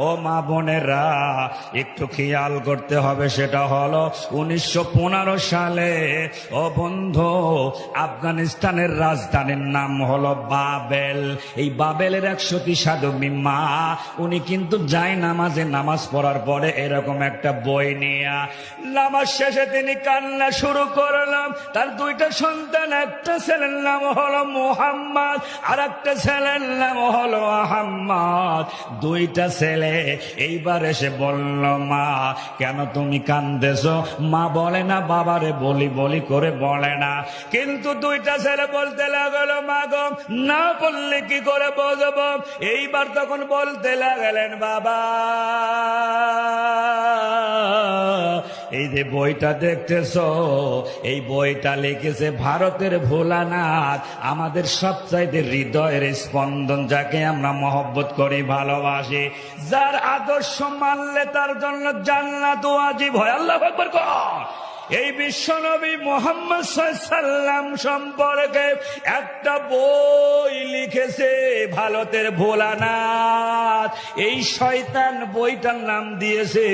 ও মা বোনেরা, একটু খেয়াল করতে হবে, সেটা হলো 1915 সালে ও বন্ধু, আফগানিস্তানের রাজধানীর নাম হলো বাবেল। এই বাবেলের 100টি সাধবী মা, উনি কিন্তু যায় নামাজে নামাজ পড়ার পরে এরকম একটা বই নিয়ে নামাজ শেষে তিনি কান্না শুরু করলাম। তার 2টা সন্তান, একটা ছেলের নাম হলো মুহাম্মদ আর একটা ছেলের নাম হলো আহম্মদ। 2টা ছেলে এইবার এসে বলল, মা কেন তুমি কান্দেছো? মা বলে না বাবারে বলি বলি করে বলে না, কিন্তু 2টা ছেলে বলতে লাগলো, মা গো না বললে কি করে বুঝবো? এইবার তখন বলতে লাগলেন, বাবা এই যে বইটা দেখতেছো, এই বইটা লিখেছে ভারতের ভোলানাথ, আমাদের সবচাইতে হৃদয়ের স্পন্দন, যাকে আমরা মহব্বত করি, ভালোবাসি, যার আদর্শ মানলে তার জন্য জান্নাত ওয়াজিব হয়। আল্লাহু আকবার কর। এই বিশ্বনবী মুহাম্মদ সাল্লাল্লাহু আলাইহি ওয়াসাল্লাম সম্পর্কে একটা বই লিখেছে ভারতের ভোলানাথ। এই শয়তান বইটার নাম দিয়েছে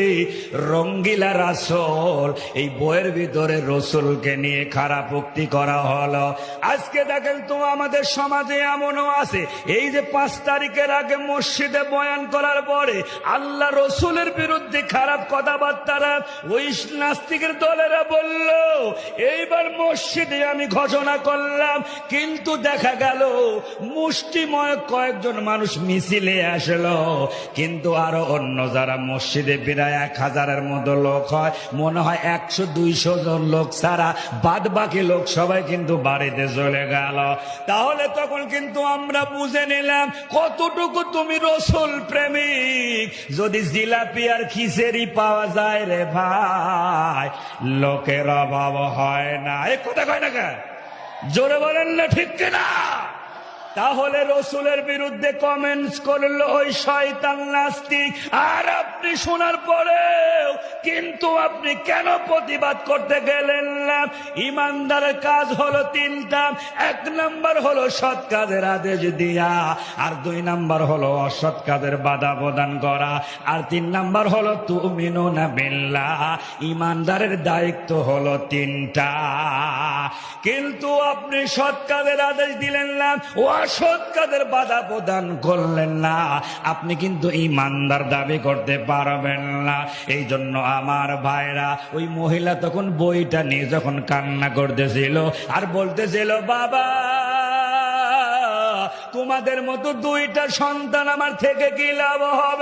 রঙ্গিলা রাসূল। এই বইয়ের ভিতরে রসুলকে নিয়ে খারাপ উক্তি করা হলো। আজকে দেখেন তো আমাদের সমাজে এমনও আছে, এই যে 5 তারিখের আগে মসজিদে বয়ান করার পরে আল্লাহ রসুলের বিরুদ্ধে খারাপ কথাবার্তারা ওই নাস্তিকের দলেরা বলল, এইবার মসজিদে আমি ঘোষণা করলাম, কিন্তু দেখা গেল মুষ্টিময় কয়েকজন মানুষ মিছিলে আসলো, কিন্তু আরো অন্য যারা মসজিদে প্রায় 1000-এর মতো লোক হয়, মনে হয় 100-200 জন লোক ছাড়া বাদ বাকি লোক সবাই কিন্তু বাড়িতে চলে গেল। তাহলে তখন কিন্তু আমরা বুঝে নিলাম কতটুকু তুমি রসুল প্রেমিক। যদি জিলাপি আর খিচেড়ি পাওয়া যায় রে ভাই, লোকের অভাব হয় না। এই কথা কয় না, জোরে বলেন না ঠিক কিনা? তাহলে রসুলের বিরুদ্ধে কমেন্টস করলো ওই শয়তান নাস্তিক, আর আপনি শোনার পরেও কিন্তু আপনি কেন প্রতিবাদ করতে গেলেন না? ইমানদারের কাজ হলো 3টা। 1 নাম্বার হলো সৎ কাজের আদেশ দিয়া, আর 2 নাম্বার হলো অসৎ কাজের বাধা প্রদান করা, আর 3 নাম্বার হলো তুমিনুনা বিল্লাহ। ইমানদারের দায়িত্ব হলো 3টা, কিন্তু আপনি সৎ কাজের আদেশ দিলেন না, অসৎ কাজের বাধা প্রদান করলেন না, আপনি কিন্তু ইমানদার দাবি করতে পারবেন না। এই জন্য আমার ভাইরা, ওই মহিলা তখন বইটা নিয়ে যখন কান্না করতেছিল আর বলতেছিল, বাবা তোমাদের মতো 2টা সন্তান আমার থেকে কি লাভ হবে?